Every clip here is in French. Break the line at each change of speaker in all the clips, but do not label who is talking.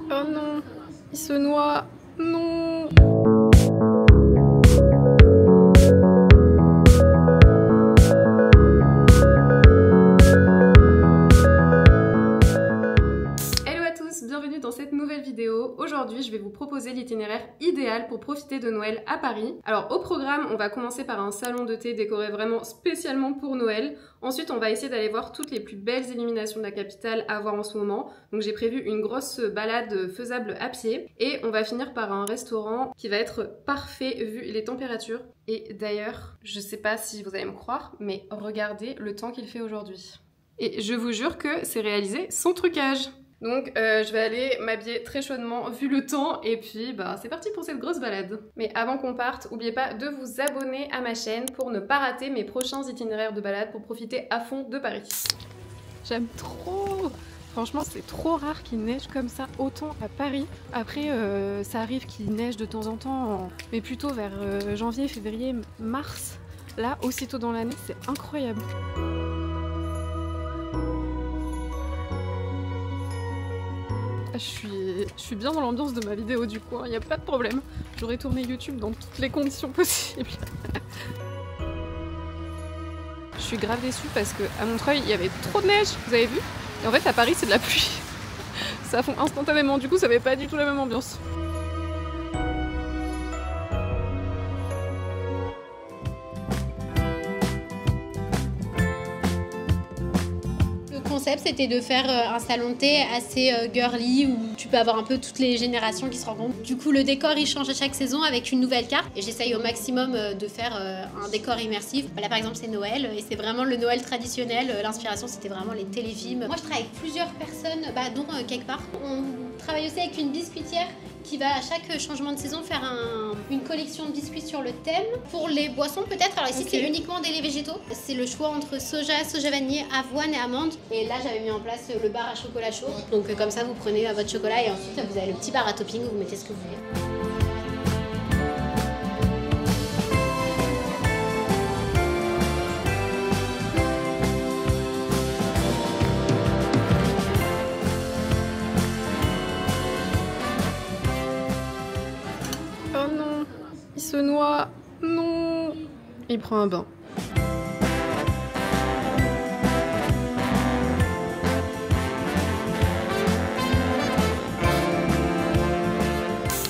Oh non, il se noie. Non. Hello à tous, bienvenue dans cette nouvelle vidéo. Aujourd'hui, je vais vous proposer l'itinéraire idéal pour profiter de Noël à Paris. Alors au programme, on va commencer par un salon de thé décoré vraiment spécialement pour Noël. Ensuite, on va essayer d'aller voir toutes les plus belles illuminations de la capitale à voir en ce moment. Donc j'ai prévu une grosse balade faisable à pied. Et on va finir par un restaurant qui va être parfait vu les températures. Et d'ailleurs, je sais pas si vous allez me croire, mais regardez le temps qu'il fait aujourd'hui. Et je vous jure que c'est réalisé sans trucage. Donc je vais aller m'habiller très chaudement vu le temps et puis bah c'est parti pour cette grosse balade. Mais avant qu'on parte, n'oubliez pas de vous abonner à ma chaîne pour ne pas rater mes prochains itinéraires de balade pour profiter à fond de Paris. J'aime trop! Franchement c'est trop rare qu'il neige comme ça autant à Paris. Après ça arrive qu'il neige de temps en temps, mais plutôt vers janvier, février, mars. Là aussitôt dans l'année c'est incroyable. Je suis bien dans l'ambiance de ma vidéo du coup, il n'y a pas de problème. J'aurais tourné YouTube dans toutes les conditions possibles. Je suis grave déçue parce qu'à Montreuil, il y avait trop de neige, vous avez vu? Et en fait, à Paris, c'est de la pluie. Ça fond instantanément, du coup, ça fait pas du tout la même ambiance.
Le concept c'était de faire un salon de thé assez girly où tu peux avoir un peu toutes les générations qui se rencontrent. Du coup le décor il change à chaque saison avec une nouvelle carte et j'essaye au maximum de faire un décor immersif. Là par exemple c'est Noël et c'est vraiment le Noël traditionnel. L'inspiration c'était vraiment les téléfilms. Moi je travaille avec plusieurs personnes, dont quelque part. On travaille aussi avec une biscuitière qui va à chaque changement de saison faire une collection de biscuits sur le thème. Pour les boissons peut-être, alors ici c'est uniquement des laits végétaux. C'est le choix entre soja, soja vanillé, avoine et amande. Et là j'avais mis en place le bar à chocolat chaud. Donc comme ça vous prenez votre chocolat et ensuite vous avez le petit bar à topping où vous mettez ce que vous voulez.
Oh non, il se noie. Non. Il prend un bain.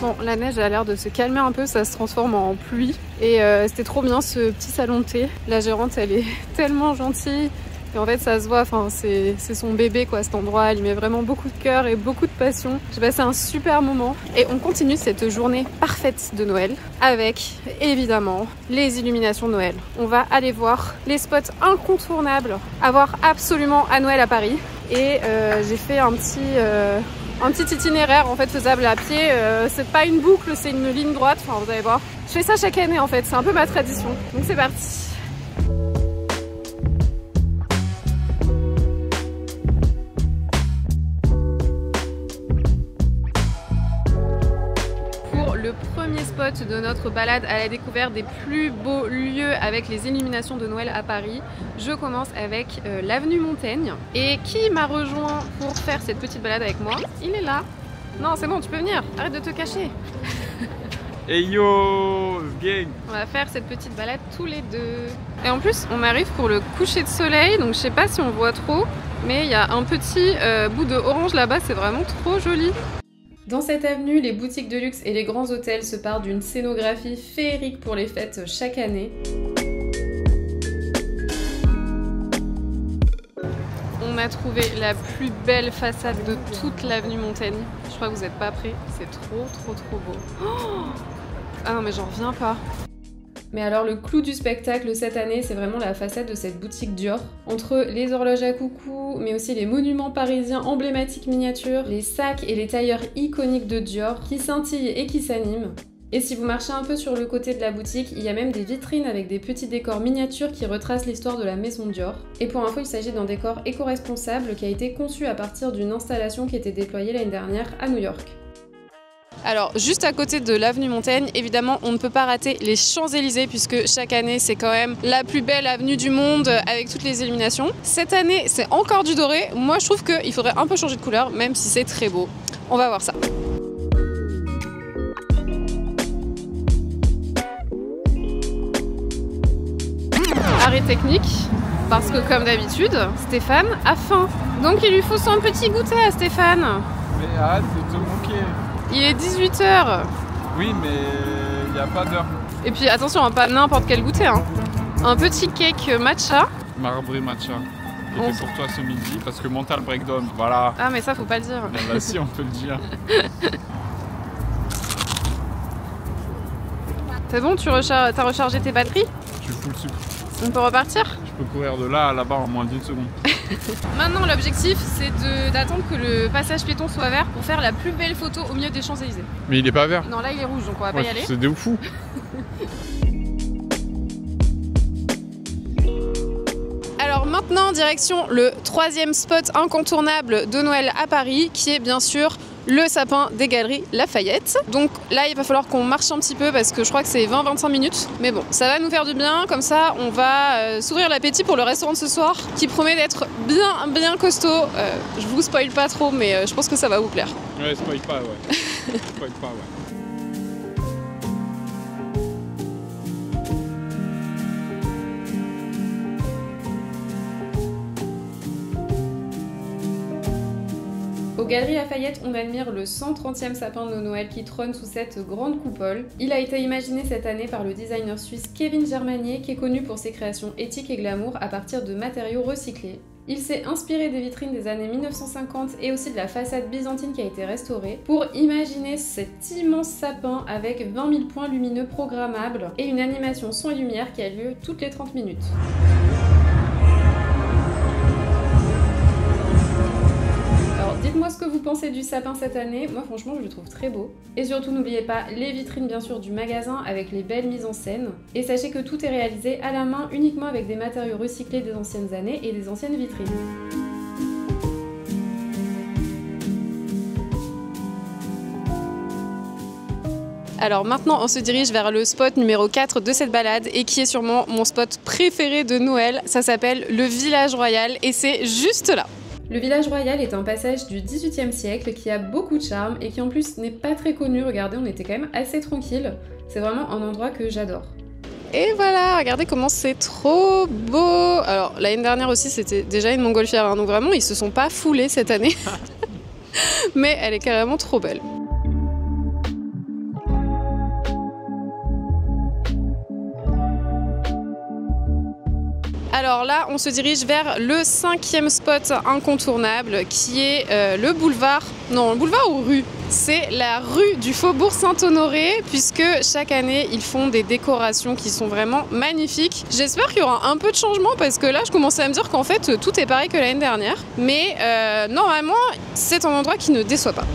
Bon, la neige a l'air de se calmer un peu, ça se transforme en pluie. Et c'était trop bien ce petit salon de thé. La gérante, elle est tellement gentille. Et en fait, ça se voit, enfin, c'est son bébé, quoi, cet endroit. Elle y met vraiment beaucoup de cœur et beaucoup de passion. J'ai passé un super moment. Et on continue cette journée parfaite de Noël avec, évidemment, les illuminations de Noël. On va aller voir les spots incontournables à voir absolument à Noël à Paris. Et j'ai fait un petit itinéraire en fait faisable à pied. C'est pas une boucle, c'est une ligne droite. Enfin, vous allez voir. Je fais ça chaque année en fait. C'est un peu ma tradition. Donc c'est parti. Le premier spot de notre balade à la découverte des plus beaux lieux avec les illuminations de Noël à Paris, je commence avec l'avenue Montaigne. Et qui m'a rejoint pour faire cette petite balade avec moi? Il est là. Non, c'est bon, tu peux venir, arrête de te cacher.
Hey yo, gang!
On va faire cette petite balade tous les deux. Et en plus, on arrive pour le coucher de soleil, donc je sais pas si on voit trop, mais il y a un petit bout de orange là-bas, c'est vraiment trop joli. Dans cette avenue, les boutiques de luxe et les grands hôtels se parent d'une scénographie féerique pour les fêtes chaque année. On a trouvé la plus belle façade de toute l'avenue Montaigne. Je crois que vous n'êtes pas prêts, c'est trop beau. Oh, ah non mais j'en reviens pas. Mais alors le clou du spectacle cette année, c'est vraiment la façade de cette boutique Dior. Entre les horloges à coucou, mais aussi les monuments parisiens emblématiques miniatures, les sacs et les tailleurs iconiques de Dior qui scintillent et qui s'animent. Et si vous marchez un peu sur le côté de la boutique, il y a même des vitrines avec des petits décors miniatures qui retracent l'histoire de la maison Dior. Et pour info, il s'agit d'un décor éco-responsable qui a été conçu à partir d'une installation qui était déployée l'année dernière à New York. Alors, juste à côté de l'avenue Montaigne, évidemment, on ne peut pas rater les Champs-Élysées puisque chaque année, c'est quand même la plus belle avenue du monde avec toutes les illuminations. Cette année, c'est encore du doré. Moi, je trouve qu'il faudrait un peu changer de couleur, même si c'est très beau. On va voir ça. Arrêt technique, parce que comme d'habitude, Stéphane a faim. Donc il lui faut son petit goûter à Stéphane.
Mais arrête de te moquer.
Il est 18 h.
Oui, mais il n'y a pas d'heure.
Et puis attention, pas n'importe quel goûter. Hein. Un petit cake matcha.
Marbré matcha. Qui est fait pour toi ce midi, parce que mental breakdown, voilà.
Ah mais ça faut pas le dire.
Bah si, on peut le dire.
C'est bon, t'as rechargé tes batteries?
Je suis full sucre.
On peut repartir?
Je peux courir de là à là-bas en moins d'1 seconde.
Maintenant, l'objectif, c'est d'attendre que le passage piéton soit vert pour faire la plus belle photo au milieu des Champs-Élysées.
Mais il est pas vert.
Non, là, il est rouge, donc on va pas y aller.
C'est de fou.
Alors maintenant, direction le 3e spot incontournable de Noël à Paris, qui est bien sûr le sapin des Galeries Lafayette. Donc là, il va falloir qu'on marche un petit peu parce que je crois que c'est 20-25 minutes. Mais bon, ça va nous faire du bien. Comme ça, on va s'ouvrir l'appétit pour le restaurant de ce soir qui promet d'être bien costaud. Je vous spoil pas trop, mais je pense que ça va vous plaire.
Ouais, spoil pas, ouais. Spoil pas, ouais.
Aux Galeries Lafayette, on admire le 130e sapin de Noël qui trône sous cette grande coupole. Il a été imaginé cette année par le designer suisse Kevin Germanier, qui est connu pour ses créations éthiques et glamour à partir de matériaux recyclés. Il s'est inspiré des vitrines des années 1950 et aussi de la façade byzantine qui a été restaurée pour imaginer cet immense sapin avec 20 000 points lumineux programmables et une animation son et lumière qui a lieu toutes les 30 minutes. Dites-moi ce que vous pensez du sapin cette année, moi franchement je le trouve très beau. Et surtout n'oubliez pas les vitrines bien sûr du magasin avec les belles mises en scène. Et sachez que tout est réalisé à la main uniquement avec des matériaux recyclés des anciennes années et des anciennes vitrines. Alors maintenant on se dirige vers le spot numéro 4 de cette balade et qui est sûrement mon spot préféré de Noël. Ça s'appelle le Village Royal et c'est juste là. Le Village Royal est un passage du XVIIIe siècle qui a beaucoup de charme et qui en plus n'est pas très connu. Regardez, on était quand même assez tranquille. C'est vraiment un endroit que j'adore. Et voilà, regardez comment c'est trop beau. Alors l'année dernière aussi c'était déjà une montgolfière, hein, donc vraiment ils se sont pas foulés cette année. Mais elle est carrément trop belle. Alors là, on se dirige vers le 5e spot incontournable qui est le boulevard. Non, le boulevard ou rue? C'est la rue du Faubourg Saint-Honoré puisque chaque année, ils font des décorations qui sont vraiment magnifiques. J'espère qu'il y aura un peu de changement parce que là, je commençais à me dire qu'en fait, tout est pareil que l'année dernière. Mais normalement, c'est un endroit qui ne déçoit pas.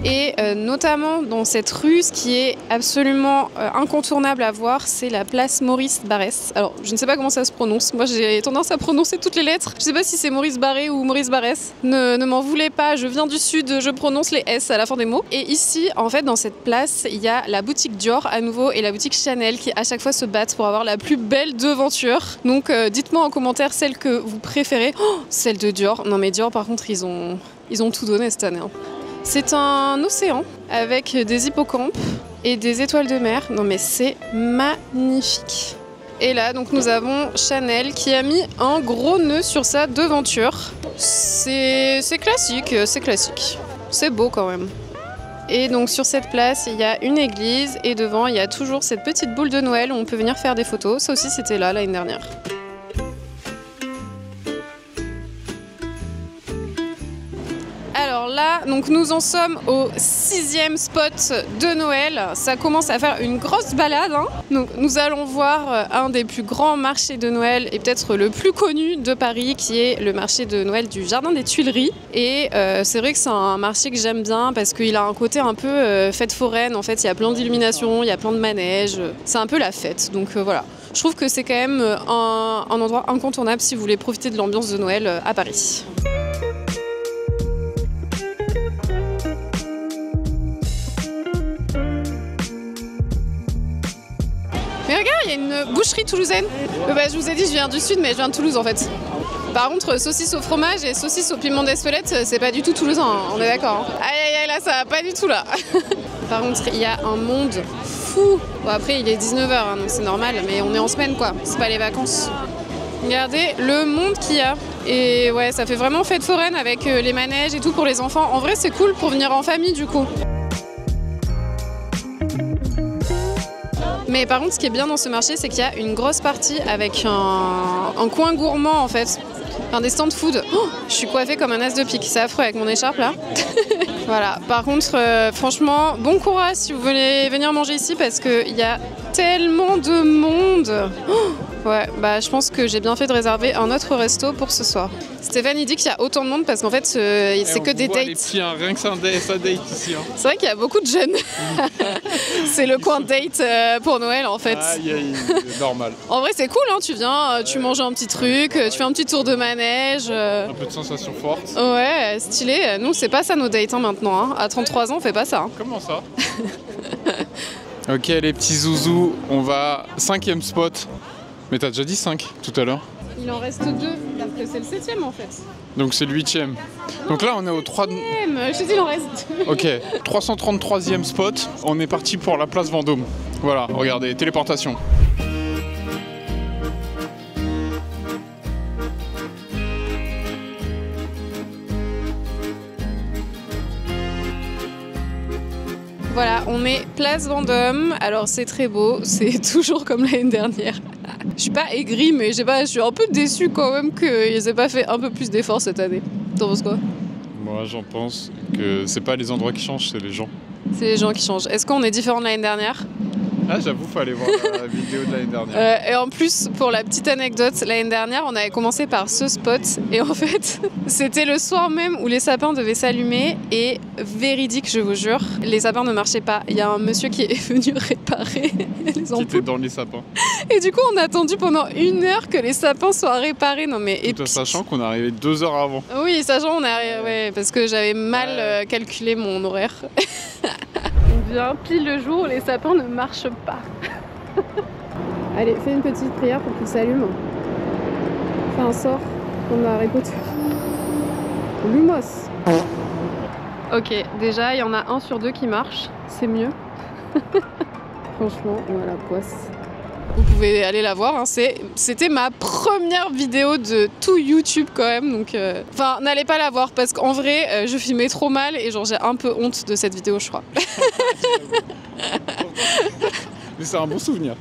Et notamment dans cette rue, ce qui est absolument incontournable à voir, c'est la place Maurice Barrès. Alors, je ne sais pas comment ça se prononce. Moi, j'ai tendance à prononcer toutes les lettres. Je ne sais pas si c'est Maurice Barré ou Maurice Barrès. Ne m'en voulez pas, je viens du sud, je prononce les S à la fin des mots. Et ici, en fait, dans cette place, il y a la boutique Dior à nouveau et la boutique Chanel qui à chaque fois se battent pour avoir la plus belle devanture. Donc, dites-moi en commentaire celle que vous préférez. Oh, celle de Dior. Non mais Dior, par contre, ils ont tout donné cette année. Hein. C'est un océan avec des hippocampes et des étoiles de mer. Non mais c'est magnifique. Et là, donc nous avons Chanel qui a mis un gros nœud sur sa devanture. C'est classique, c'est classique. C'est beau quand même. Et donc sur cette place, il y a une église et devant, il y a toujours cette petite boule de Noël où on peut venir faire des photos. Ça aussi, c'était là l'année dernière. Alors là, donc nous en sommes au 6e spot de Noël. Ça commence à faire une grosse balade. Hein. Donc nous allons voir un des plus grands marchés de Noël et peut-être le plus connu de Paris, qui est le marché de Noël du Jardin des Tuileries. Et c'est vrai que c'est un marché que j'aime bien parce qu'il a un côté un peu fête foraine. En fait, il y a plein d'illuminations, il y a plein de manèges. C'est un peu la fête. Donc voilà. Je trouve que c'est quand même un endroit incontournable si vous voulez profiter de l'ambiance de Noël à Paris. Mais regarde, il y a une boucherie toulousaine. Je vous ai dit, je viens du sud, mais je viens de Toulouse en fait. Par contre, saucisse au fromage et saucisse au piment d'Espelette, c'est pas du tout toulousain, hein, on est d'accord. Hein. Aïe aïe aïe, là ça va pas du tout là. Par contre, il y a un monde fou. Bon, après, il est 19h, hein, donc c'est normal, mais on est en semaine quoi, c'est pas les vacances. Regardez le monde qu'il y a. Et ouais, ça fait vraiment fête foraine avec les manèges et tout pour les enfants. En vrai, c'est cool pour venir en famille du coup. Mais par contre, ce qui est bien dans ce marché, c'est qu'il y a une grosse partie avec un coin gourmand en fait. Enfin, des stands food. Oh, je suis coiffée comme un as de pique, c'est affreux avec mon écharpe là. Voilà, par contre, franchement, bon courage si vous voulez venir manger ici parce qu'il y a tellement de monde. Oh, ouais, je pense que j'ai bien fait de réserver un autre resto pour ce soir. Stéphane, il dit qu'il y a autant de monde parce qu'en fait, c'est que des dates.
Les petits, hein, rien que ça date ici. Hein.
C'est vrai qu'il y a beaucoup de jeunes. C'est le coin date pour Noël en fait.
Normal.
En vrai, c'est cool, hein, tu viens, tu manges un petit truc, tu fais un petit tour de manège.
Un peu de sensation forte.
Ouais, stylé. Nous, c'est pas ça nos dates hein, maintenant. Hein. À 33 ans, on fait pas ça. Hein.
Comment ça? Ok, les petits zouzous, on va 5e spot. Mais t'as déjà dit 5 tout à l'heure.
Il en reste 2, parce que c'est le 7e en fait.
Donc c'est le 8e. Donc là on est au 3...
Je t'ai dit il en reste 2.
Ok, 333e spot. On est parti pour la place Vendôme. Voilà, regardez, téléportation.
Voilà, on est place Vendôme. Alors c'est très beau, c'est toujours comme l'année dernière. Je suis pas aigrie, mais je sais pas, je suis un peu déçue quand même qu'ils aient pas fait un peu plus d'efforts cette année. T'en penses quoi?
Moi j'en pense que c'est pas les endroits qui changent, c'est les gens.
C'est les gens qui changent. Est-ce qu'on est différent de l'année dernière?
Ah j'avoue, faut aller voir la vidéo de l'année dernière.
Et en plus, pour la petite anecdote, l'année dernière, on avait commencé par ce spot. Et en fait, c'était le soir même où les sapins devaient s'allumer. Et véridique, je vous jure, les sapins ne marchaient pas. Il y a un monsieur qui est venu réparer les ampoules.
Qui était dans les sapins.
Et du coup, on a attendu pendant 1 heure que les sapins soient réparés. Non mais
tout en sachant qu'on est arrivé 2 heures avant.
Oui, sachant on est arrivé, ouais, parce que j'avais mal calculé mon horaire. On vient pile le jour où les sapins ne marchent pas. Allez, fais une petite prière pour qu'ils s'allument. Fais un sort comme dans Harry Potter. Lumos. Ok, déjà il y en a 1 sur 2 qui marche, c'est mieux. Franchement, on a la poisse. Vous pouvez aller la voir, hein. C'était ma première vidéo de tout YouTube quand même, donc enfin n'allez pas la voir parce qu'en vrai je filmais trop mal et genre j'ai un peu honte de cette vidéo je crois.
Mais c'est un bon souvenir.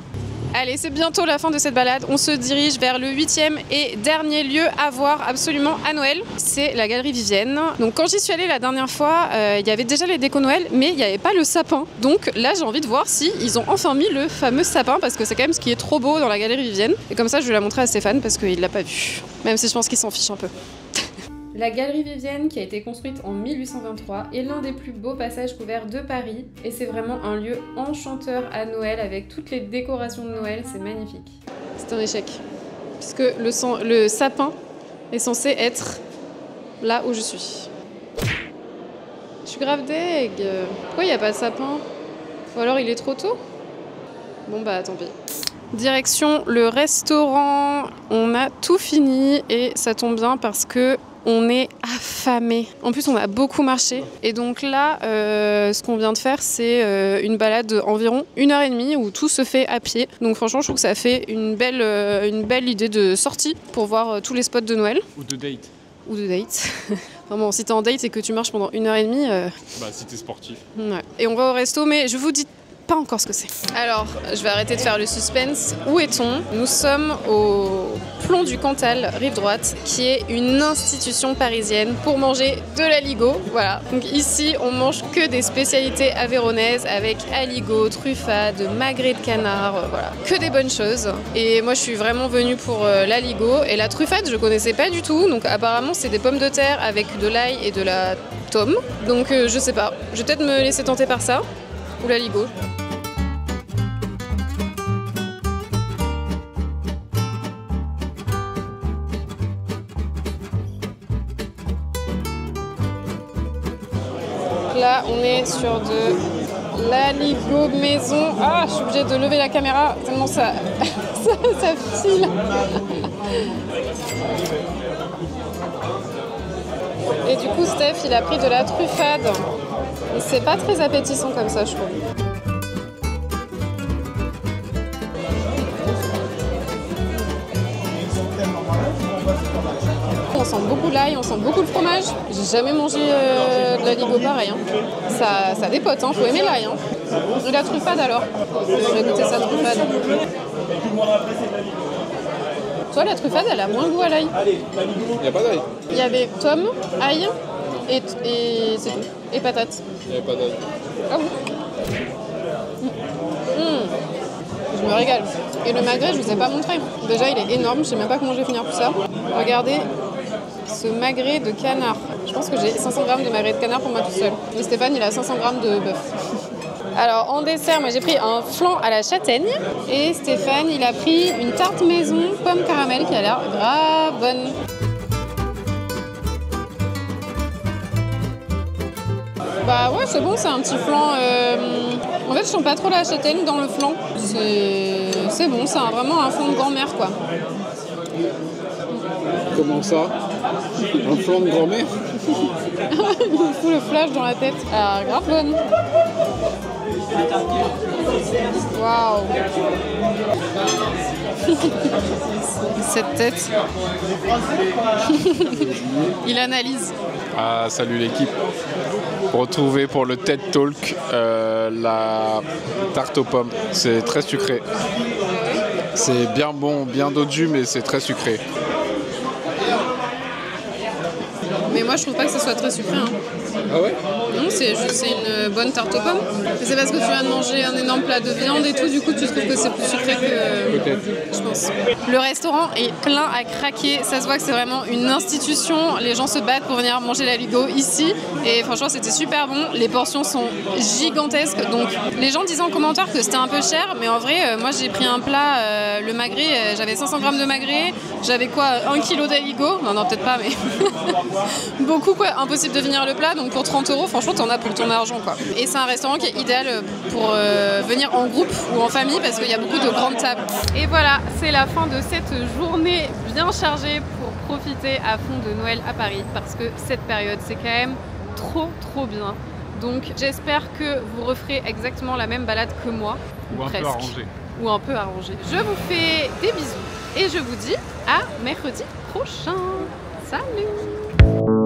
Allez, c'est bientôt la fin de cette balade. On se dirige vers le 8e et dernier lieu à voir absolument à Noël. C'est la Galerie Vivienne. Donc quand j'y suis allée la dernière fois, il y avait déjà les décos Noël, mais il n'y avait pas le sapin. Donc là, j'ai envie de voir si ils ont enfin mis le fameux sapin, parce que c'est quand même ce qui est trop beau dans la Galerie Vivienne. Et comme ça, je vais la montrer à Stéphane, parce qu'il ne l'a pas vu. Même si je pense qu'il s'en fiche un peu. La Galerie Vivienne, qui a été construite en 1823, est l'un des plus beaux passages couverts de Paris et c'est vraiment un lieu enchanteur à Noël avec toutes les décorations de Noël, c'est magnifique. C'est un échec, puisque le sapin est censé être là où je suis. Je suis grave deg. Pourquoi il n'y a pas de sapin? Ou alors il est trop tôt? Bon bah tant pis. Direction le restaurant, on a tout fini et ça tombe bien parce que on est affamé. En plus, on a beaucoup marché. Et donc là, ce qu'on vient de faire, c'est une balade d'environ 1h30 où tout se fait à pied. Donc franchement, je trouve que ça fait une belle idée de sortie pour voir tous les spots de Noël.
Ou de date.
Ou de date. Vraiment, si t'es en date et que tu marches pendant 1h30...
Bah, si t'es sportif.
Ouais. Et on va au resto, mais je vous dis pas encore ce que c'est. Alors, je vais arrêter de faire le suspense. Où est-on? Nous sommes au Plomb du Cantal, rive droite, qui est une institution parisienne pour manger de l'aligot. Voilà. Donc ici, on mange que des spécialités aveyronaises avec aligot, truffade, magret de canard, voilà. Que des bonnes choses. Et moi, je suis vraiment venue pour l'aligot. Et la truffade, je connaissais pas du tout. Donc apparemment, c'est des pommes de terre avec de l'ail et de la tome. Donc je sais pas. Je vais peut-être me laisser tenter par ça. Ou l'aligot. là, on est sur de l'aligot maison. Ah, je suis obligée de lever la caméra tellement ça, ça file. Et du coup, Steph, il a pris de la truffade. Et c'est pas très appétissant comme ça, je trouve. On sent beaucoup l'ail, on sent beaucoup le fromage. J'ai jamais mangé de l'aligot pareil. Hein. Ça dépote, hein. Faut aimer l'ail. Hein. Et la truffade alors. Je vais goûter sa truffade. Toi, la truffade, elle a moins de goût à l'ail.
Il n'y a pas d'ail.
Il y avait tomes, ail et c'est tout. Et patates.
Il n'y a pas d'ail.
Ah bon. Je me régale. Et le magret, je vous ai pas montré. Déjà, il est énorme. Je sais même pas comment je vais finir tout ça. Regardez ce magret de canard. Je pense que j'ai 500 grammes de magret de canard pour moi tout seul. Et Stéphane, il a 500 grammes de bœuf. Alors, en dessert, moi j'ai pris un flan à la châtaigne. Et Stéphane, il a pris une tarte maison pomme caramel qui a l'air grave bonne. Bah ouais, c'est bon, c'est un petit flan. En fait, je sens pas trop la châtaigne dans le flan. C'est bon, c'est vraiment un flan de grand-mère, quoi.
Comment ça? Un flan de grand-mère?
Il me fout le flash dans la tête. Alors, grave bonne. Waouh. Cette tête. Il analyse.
Ah, salut l'équipe. Retrouvez pour le TED Talk la tarte aux pommes. C'est très sucré. C'est bien bon, bien dodu, mais c'est très sucré.
Mais moi, je trouve pas que ce soit très sucré. Hein.
Ah ouais?
Non, c'est une bonne tarte aux pommes. Mais c'est parce que tu viens de manger un énorme plat de viande et tout, du coup, tu trouves que c'est plus sucré que...
Peut-être.
Je pense. Le restaurant est plein à craquer. Ça se voit que c'est vraiment une institution. Les gens se battent pour venir manger l'aligot ici. Et franchement, c'était super bon. Les portions sont gigantesques. Donc, les gens disaient en commentaire que c'était un peu cher. Mais en vrai, moi, j'ai pris un plat, le magret. J'avais 500 grammes de magret. J'avais quoi, 1 kg d'aligot. Non, peut-être pas, mais... Beaucoup, quoi. Impossible de finir le plat. Donc, pour 30 €, franchement, t'en as pour ton argent, quoi. Et c'est un restaurant qui est idéal pour venir en groupe ou en famille parce qu'il y a beaucoup de grandes tables. Et voilà, c'est la fin de cette journée bien chargée pour profiter à fond de Noël à Paris parce que cette période, c'est quand même trop bien. Donc, j'espère que vous referez exactement la même balade que moi.
Ou un peu arrangé.
Ou un peu arrangé. Je vous fais des bisous et je vous dis à mercredi prochain. Salut!